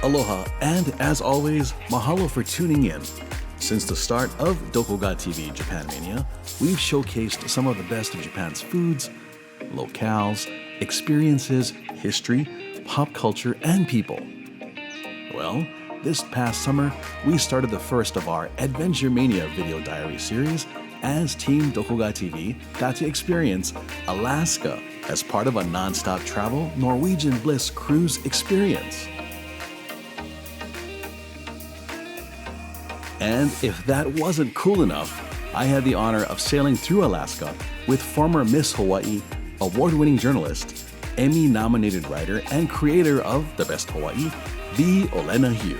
Aloha, and as always, mahalo for tuning in. Since the start of Doko Ga TV Japan Mania, we've showcased some of the best of Japan's foods, locales, experiences, history, pop culture, and people. Well, this past summer, we started the first of our Adventure Mania video diary series as Team Doko Ga TV got to experience Alaska as part of a non-stop travel Norwegian Bliss cruise experience. And if that wasn't cool enough, I had the honor of sailing through Alaska with former Miss Hawaii, award-winning journalist, Emmy-nominated writer, and creator of The Best Hawaii, the Olena Hugh.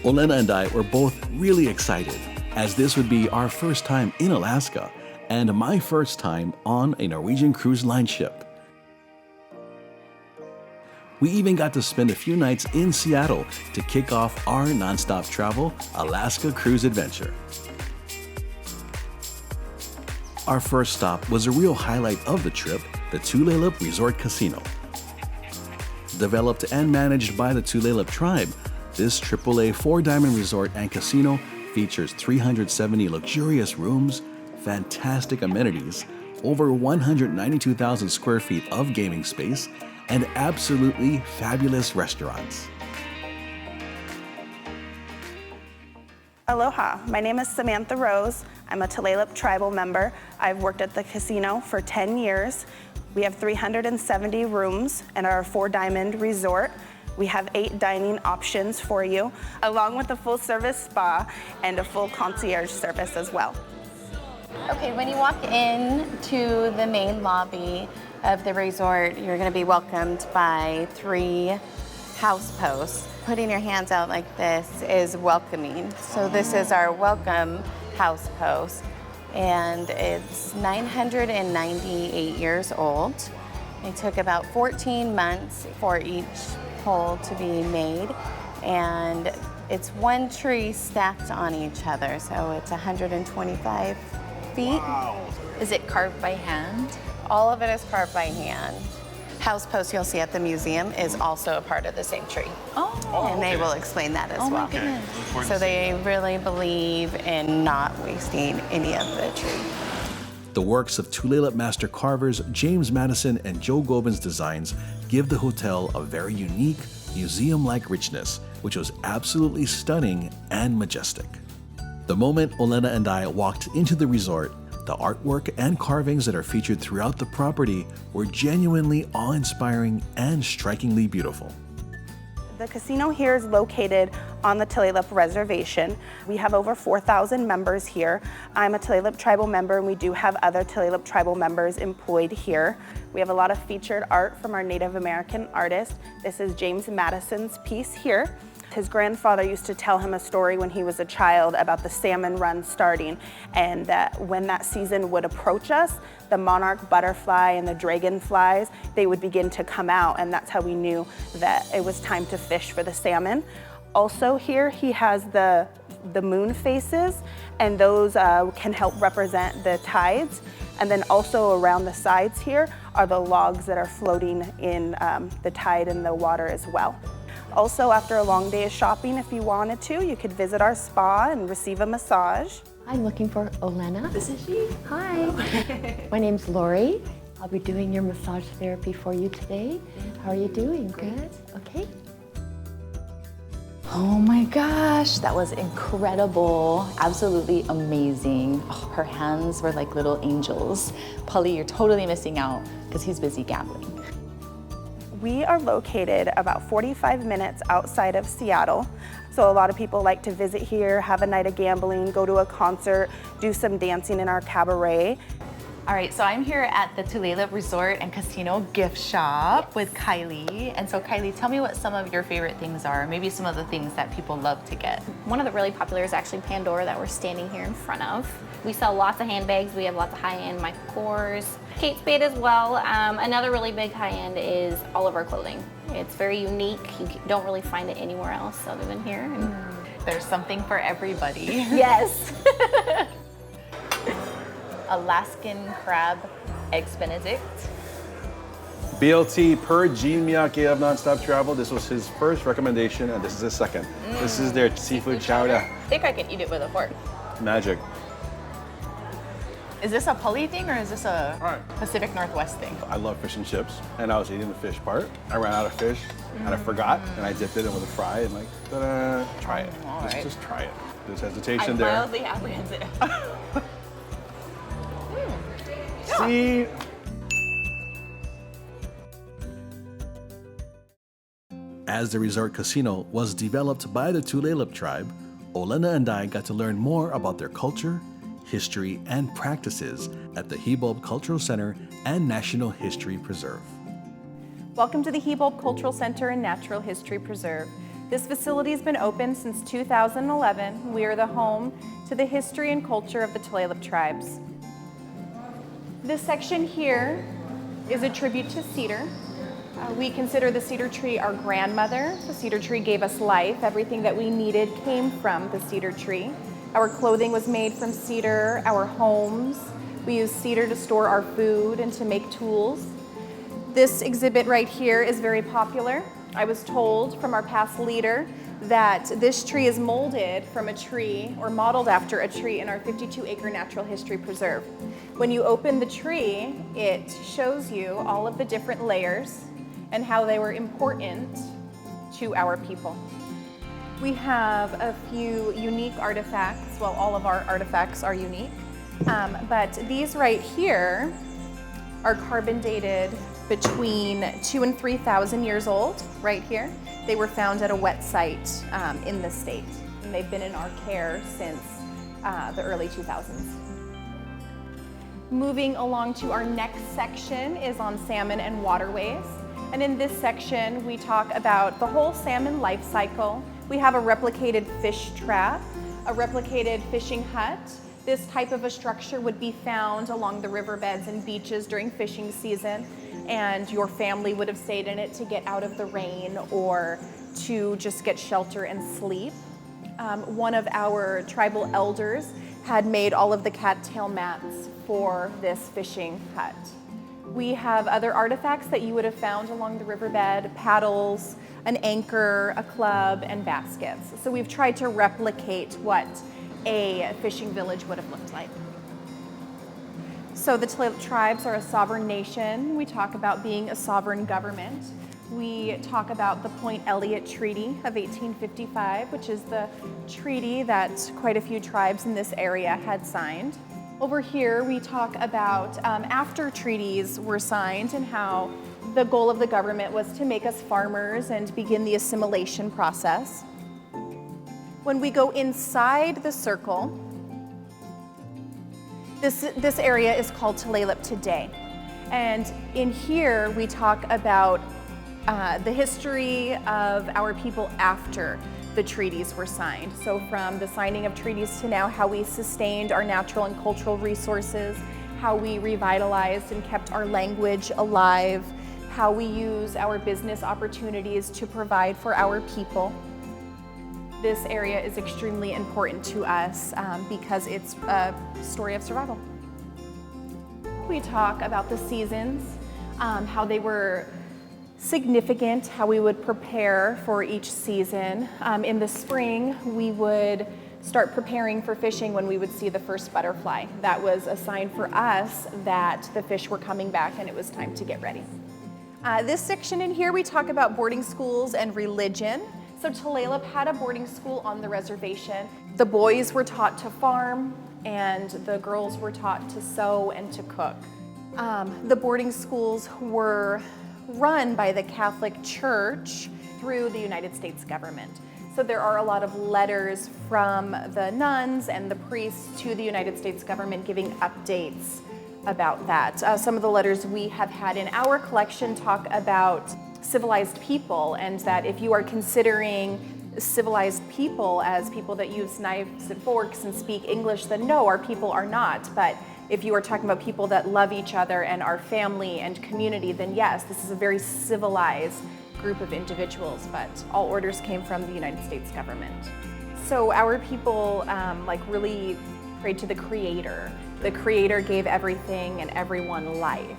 Olena and I were both really excited, as this would be our first time in Alaska and my first time on a Norwegian Cruise Line ship. We even got to spend a few nights in Seattle to kick off our nonstop travel Alaska cruise adventure. Our first stop was a real highlight of the trip, the Tulalip Resort Casino. Developed and managed by the Tulalip tribe, this AAA 4-diamond resort and casino features 370 luxurious rooms, fantastic amenities, over 192,000 square feet of gaming space, and absolutely fabulous restaurants. Aloha, my name is Samantha Rose. I'm a Tulalip tribal member. I've worked at the casino for 10 years. We have 370 rooms and our 4-diamond resort. We have 8 dining options for you, along with a full-service spa and a full concierge service as well. Okay, when you walk in to the main lobby of the resort, you're going to be welcomed by 3 house posts. Putting your hands out like this is welcoming. So this is our welcome house post, and it's 998 years old. It took about 14 months for each pole to be made, and it's 1 tree stacked on each other, so it's 125 feet. Wow. Is it carved by hand? All of it is carved by hand. House post you'll see at the museum is also a part of the same tree. Oh, and they will explain that as oh well. My goodness. So they really believe in not wasting any of the tree. The works of Tulalip master carvers James Madison and Joe Gobin's designs give the hotel a very unique, museum-like richness, which was absolutely stunning and majestic. The moment Olena and I walked into the resort, the artwork and carvings that are featured throughout the property were genuinely awe-inspiring and strikingly beautiful. The casino here is located on the Tulalip Reservation. We have over 4,000 members here. I'm a Tulalip tribal member, and we do have other Tulalip tribal members employed here. We have a lot of featured art from our Native American artists. This is James Madison's piece here. His grandfather used to tell him a story when he was a child about the salmon run starting, and that when that season would approach us, the monarch butterfly and the dragonflies, they would begin to come out, and that's how we knew that it was time to fish for the salmon. Also here, he has the moon faces, and those can help represent the tides. And then also around the sides here are the logs that are floating in the tide and the water as well. Also, after a long day of shopping, if you wanted to, you could visit our spa and receive a massage. I'm looking for Olena. This is she. Hi. My name's Lori. I'll be doing your massage therapy for you today. How are you doing? Good? Okay. Oh my gosh, that was incredible. Absolutely amazing. Oh, her hands were like little angels. Pali, you're totally missing out because he's busy gambling. We are located about 45 minutes outside of Seattle. So a lot of people like to visit here, have a night of gambling, go to a concert, do some dancing in our cabaret. All right, so I'm here at the Tulalip Resort and Casino gift shop with Kylie. And so Kylie, tell me what some of your favorite things are, maybe some of the things that people love to get. One of the really popular is actually Pandora that we're standing here in front of. We sell lots of handbags. We have lots of high-end Michael Kors, Kate Spade as well. Another really big high-end is all of our clothing. It's very unique. You don't really find it anywhere else other than here. There's something for everybody. Yes. Alaskan crab eggs Benedict. BLT per Gene Miyake of Nonstop Travel. This was his first recommendation, and this is his second. This is their seafood chowder. I think I can eat it with a fork. Magic. Is this a Pali thing or is this a Alright. Pacific Northwest thing? I love fish and chips, and I was eating the fish part. I ran out of fish, and I forgot, and I dipped it in with a fry, and like, ta-da, try it. Alright. Just try it. There's hesitation I'm there. mildly apprehensive. See? As the resort casino was developed by the Tulalip tribe, Olena and I got to learn more about their culture, history, and practices at the Hebob Cultural Center and National History Preserve. Welcome to the Hebob Cultural Center and Natural History Preserve. This facility has been open since 2011. We are the home to the history and culture of the Tulalip tribes. This section here is a tribute to cedar. We consider the cedar tree our grandmother. The cedar tree gave us life. Everything that we needed came from the cedar tree. Our clothing was made from cedar, our homes. We use cedar to store our food and to make tools. This exhibit right here is very popular. I was told from our past leader that this tree is molded from a tree or modeled after a tree in our 52-acre natural history preserve. When you open the tree, it shows you all of the different layers and how they were important to our people. We have a few unique artifacts. Well, all of our artifacts are unique, but these right here are carbon dated between 2,000 and 3,000 years old, right here. They were found at a wet site in the state, and they've been in our care since the early 2000s. Moving along to our next section is on salmon and waterways. And in this section, we talk about the whole salmon life cycle. We have a replicated fish trap, a replicated fishing hut. This type of a structure would be found along the riverbeds and beaches during fishing season, and your family would have stayed in it to get out of the rain or to just get shelter and sleep. One of our tribal elders had made all of the cattail mats for this fishing hut. We have other artifacts that you would have found along the riverbed: paddles, an anchor, a club, and baskets. So we've tried to replicate what a fishing village would have looked like. So the Tulalip tribes are a sovereign nation. We talk about being a sovereign government. We talk about the Point Elliott Treaty of 1855, which is the treaty that quite a few tribes in this area had signed. Over here, we talk about after treaties were signed and how the goal of the government was to make us farmers and begin the assimilation process. When we go inside the circle, this area is called Tulalip today. And in here, we talk about the history of our people after the treaties were signed. So from the signing of treaties to now, how we sustained our natural and cultural resources, how we revitalized and kept our language alive, how we use our business opportunities to provide for our people. This area is extremely important to us because it's a story of survival. We talk about the seasons, how they were significant, how we would prepare for each season. In the spring, we would start preparing for fishing when we would see the first butterfly. That was a sign for us that the fish were coming back and it was time to get ready. This section in here, we talk about boarding schools and religion. So Tulalip had a boarding school on the reservation. The boys were taught to farm and the girls were taught to sew and to cook. The boarding schools were run by the Catholic Church through the United States government. So there are a lot of letters from the nuns and the priests to the United States government giving updates about that. Some of the letters we have had in our collection talk about civilized people, and that if you are considering civilized people as people that use knives and forks and speak English, then no, our people are not. But if you are talking about people that love each other and are family and community, then yes, this is a very civilized group of individuals, but all orders came from the United States government. So our people really prayed to the Creator. The Creator gave everything and everyone life.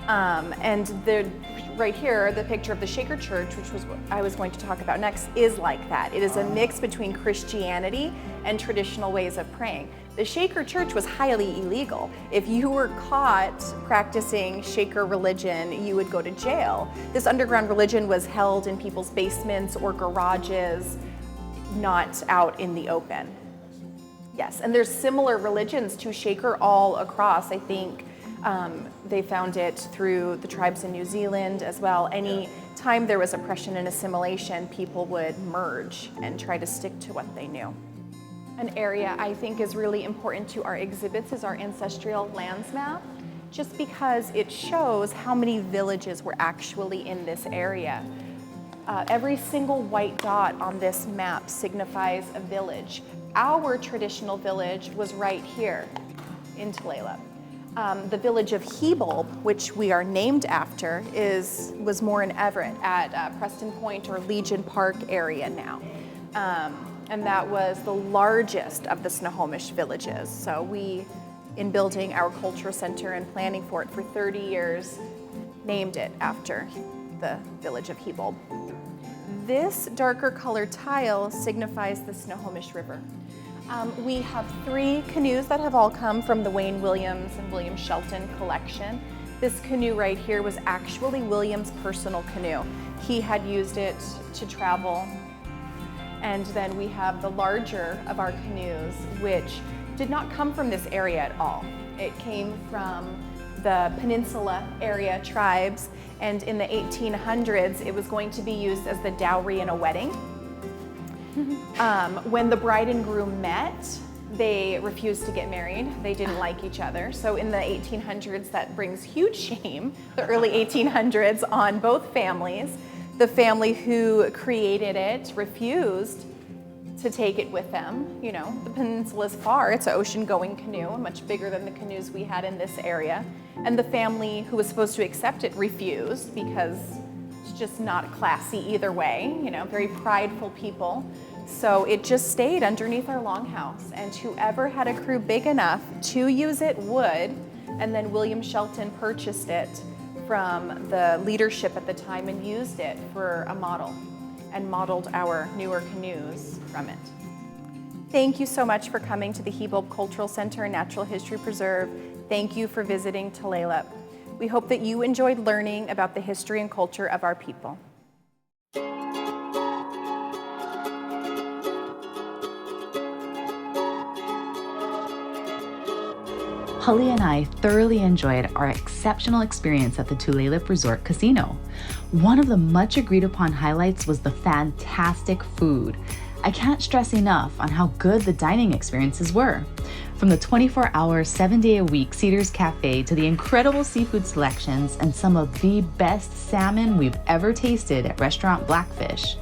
Right here, the picture of the Shaker Church, which was what I was going to talk about next, is like that. It is a mix between Christianity and traditional ways of praying. The Shaker Church was highly illegal. If you were caught practicing Shaker religion, you would go to jail. This underground religion was held in people's basements or garages, not out in the open. Yes, and there's similar religions to Shaker all across. I think they found it through the tribes in New Zealand as well. Any time there was oppression and assimilation, people would merge and try to stick to what they knew. An area I think is really important to our exhibits is our ancestral lands map, just because it shows how many villages were actually in this area. Every single white dot on this map signifies a village. Our traditional village was right here in Tulalip. The village of Hebel, which we are named after, was more in Everett at Preston Point or Legion Park area now. And that was the largest of the Snohomish villages. So we, in building our cultural center and planning for it for 30 years, named it after the village of Hebel. This darker colored tile signifies the Snohomish River. We have 3 canoes that have all come from the Wayne Williams and William Shelton collection. This canoe right here was actually William's personal canoe. He had used it to travel. And then we have the larger of our canoes, which did not come from this area at all. It came from the peninsula area tribes, and in the 1800s, it was going to be used as the dowry in a wedding. When the bride and groom met, they refused to get married. They didn't like each other. So in the 1800s, that brings huge shame, the early 1800s, on both families. The family who created it refused to take it with them. You know, the peninsula's far. It's an ocean-going canoe, much bigger than the canoes we had in this area. And the family who was supposed to accept it refused because it's just not classy either way, you know, very prideful people. So it just stayed underneath our longhouse, and whoever had a crew big enough to use it would, and then William Shelton purchased it from the leadership at the time and used it for a model and modeled our newer canoes from it. Thank you so much for coming to the Hebel Cultural Center and Natural History Preserve. Thank you for visiting Tulalip. We hope that you enjoyed learning about the history and culture of our people. Pali and I thoroughly enjoyed our exceptional experience at the Tulalip Resort Casino. One of the much agreed upon highlights was the fantastic food. I can't stress enough on how good the dining experiences were. From the 24-hour, 7-day-a-week Cedars Cafe to the incredible seafood selections and some of the best salmon we've ever tasted at Restaurant Blackfish.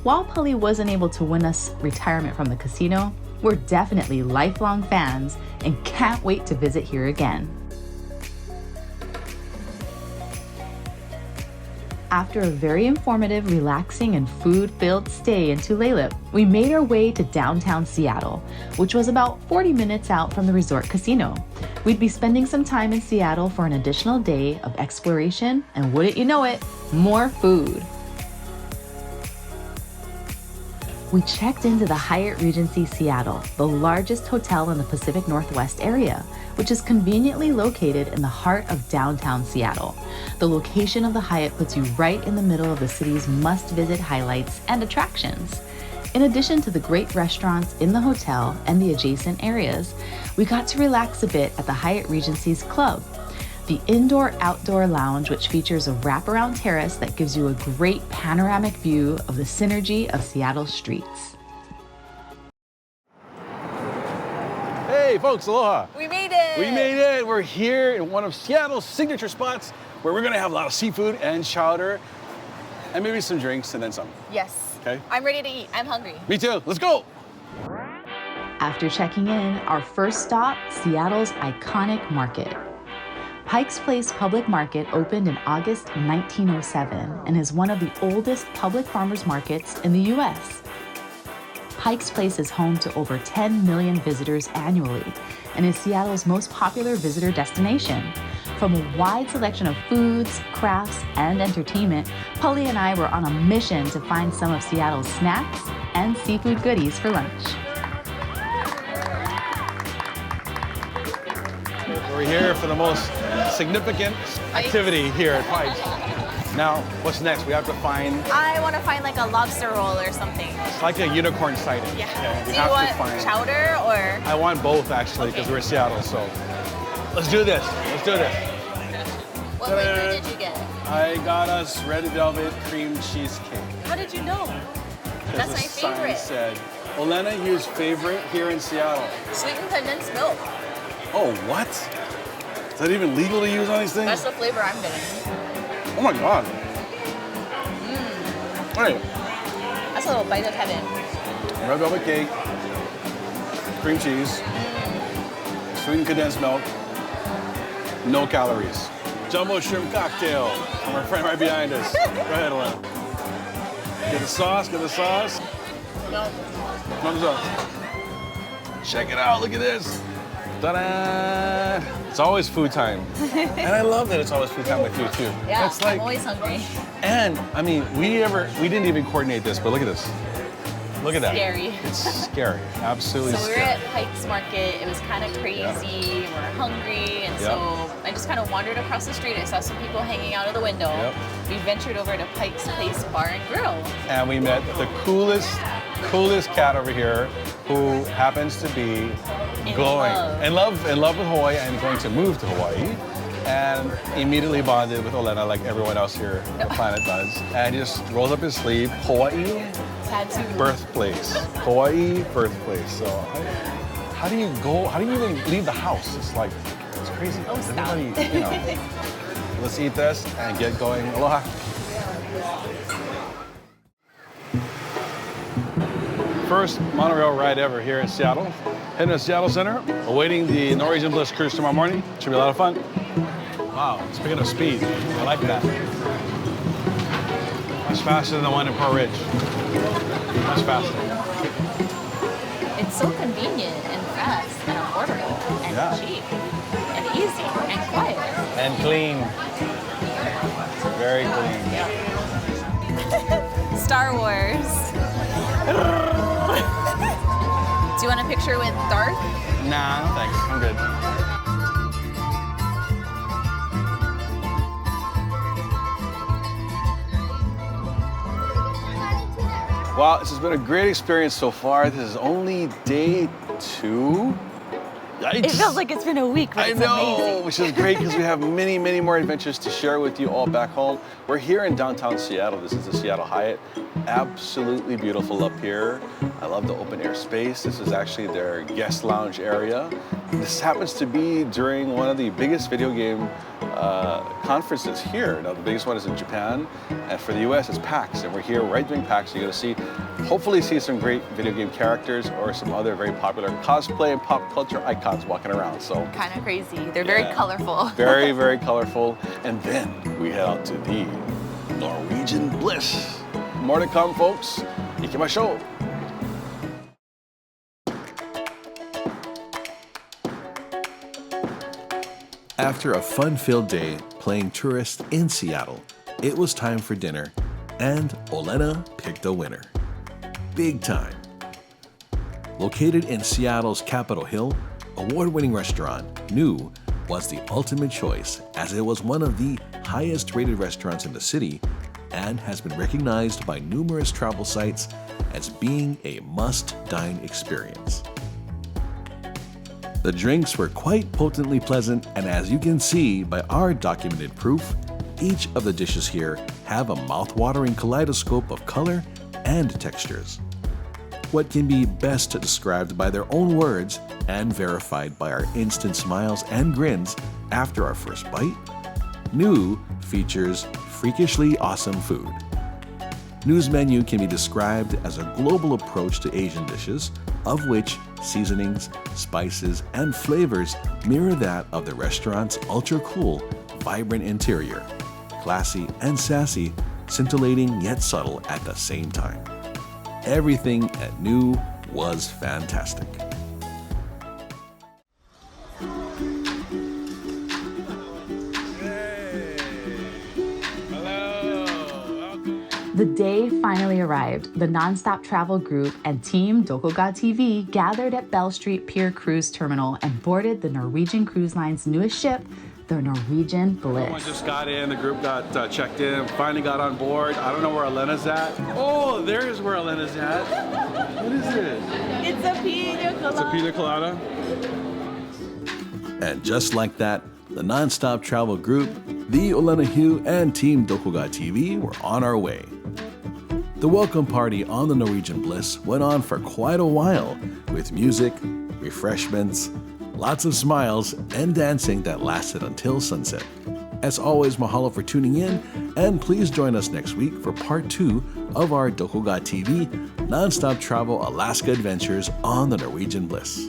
While Pali wasn't able to win us retirement from the casino, we're definitely lifelong fans and can't wait to visit here again. After a very informative, relaxing, and food-filled stay in Tulalip, we made our way to downtown Seattle, which was about 40 minutes out from the resort casino. We'd be spending some time in Seattle for an additional day of exploration, and wouldn't you know it, more food. We checked into the Hyatt Regency Seattle, the largest hotel in the Pacific Northwest area, which is conveniently located in the heart of downtown Seattle. The location of the Hyatt puts you right in the middle of the city's must-visit highlights and attractions. In addition to the great restaurants in the hotel and the adjacent areas, we got to relax a bit at the Hyatt Regency's club, the indoor-outdoor lounge, which features a wraparound terrace that gives you a great panoramic view of the synergy of Seattle's streets. Hey folks, aloha. We made it! We made it. We're here in one of Seattle's signature spots where we're gonna have a lot of seafood and chowder and maybe some drinks and then some. Yes. Okay. I'm ready to eat. I'm hungry. Me too. Let's go. After checking in, our first stop, Seattle's iconic market. Pike's Place Public Market opened in August 1907 and is one of the oldest public farmers markets in the U.S. Pike's Place is home to over 10 million visitors annually and is Seattle's most popular visitor destination. From a wide selection of foods, crafts, and entertainment, Pali and I were on a mission to find some of Seattle's snacks and seafood goodies for lunch. We're here for the most significant activity here at Pikes. Now, what's next? We have to find, I want to find like a lobster roll or something. it's like a unicorn sighting. Yeah. We Do you have want to find. chowder or? I want both actually because we're in Seattle, so let's do this. Let's do this. What flavor did you get? I got us red velvet cream cheesecake. How did you know? That's The my sign favorite. said, Olena here's favorite here in Seattle. Sweetened condensed milk. Oh, what? Is that even legal to use on these things? That's the flavor I'm getting. Oh my God. Hey, That's a little bite of heaven. red velvet cake, cream cheese, sweetened condensed milk, no calories. Jumbo shrimp cocktail from our friend right behind us. Go ahead, Olena. Get the sauce, get the sauce. Thumbs up. Check it out, look at this. Ta-da! It's always food time. And I love that it's always food time with you too. Yeah, It's like, I'm always hungry. and I mean, we didn't even coordinate this, but look at this. Look at that. Scary. It's scary, absolutely So we were scary. at Pikes Market. It was kind of crazy. We're hungry, and so I just kind of wandered across the street. I saw some people hanging out of the window. Yep. We ventured over to Pikes Place Bar and Grill. And we met the coolest cat over here who happens to be in love with Hawaii and going to move to Hawaii. And immediately bonded with Olena like everyone else here on the planet does. And just rolls up his sleeve, Hawaii, Tattoo. birthplace. Hawaii, birthplace. So how do you even leave the house? It's like, it's crazy. Oh, stop. Everybody, you know. Let's eat this and get going. Aloha. First monorail ride ever here in Seattle. Heading to Seattle Center, awaiting the Norwegian Bliss cruise tomorrow morning. Should be a lot of fun. Wow, speaking of speed, I like that. Much faster than the one in Pearl Ridge. Much faster. It's so convenient and fast and affordable and cheap and easy and quiet. And clean. Very clean. Star Wars. Do you want a picture with Darth? Nah, thanks. I'm good. Wow, this has been a great experience so far. This is only day 2. Yikes. It feels like it's been a week, but it's amazing. Which is great because we have many, many more adventures to share with you all back home. We're here in downtown Seattle. This is the Seattle Hyatt. Absolutely beautiful up here. I love the open air space. This is actually their guest lounge area. This happens to be during one of the biggest video game conferences here. Now, the biggest one is in Japan, and for the US, it's PAX, and we're here right during PAX. You're gonna hopefully see some great video game characters or some other very popular cosplay and pop culture icons walking around. So Kind of crazy. They're very colorful. very, very colorful. And then we head out to the Norwegian Bliss. More to come, folks. Ikimashou. After a fun-filled day playing tourist in Seattle, it was time for dinner, and Olena picked a winner. Big time. Located in Seattle's Capitol Hill, award-winning restaurant New was the ultimate choice as it was one of the highest-rated restaurants in the city and has been recognized by numerous travel sites as being a must-dine experience. The drinks were quite potently pleasant, and as you can see by our documented proof, each of the dishes here have a mouth-watering kaleidoscope of color and textures. What can be best described by their own words and verified by our instant smiles and grins after our first bite? New features freakishly awesome food. New's menu can be described as a global approach to Asian dishes, of which seasonings, spices, and flavors mirror that of the restaurant's ultra-cool, vibrant interior. Classy and sassy, scintillating yet subtle at the same time. Everything at New was fantastic. The day finally arrived. The nonstop travel group and team Doko Ga TV gathered at Bell Street Pier Cruise Terminal and boarded the Norwegian Cruise Line's newest ship, the Norwegian Bliss. Everyone just got in, the group got checked in, finally got on board. I don't know where Elena's at. Oh, there's where Elena's at. What is it? It's a pina colada. It's a pina colada? And just like that, the nonstop travel group, the Olena Hugh and Team Doko Ga TV were on our way. The welcome party on the Norwegian Bliss went on for quite a while, with music, refreshments, lots of smiles, and dancing that lasted until sunset. As always, mahalo for tuning in, and please join us next week for part 2 of our Doko Ga TV nonstop travel Alaska adventures on the Norwegian Bliss.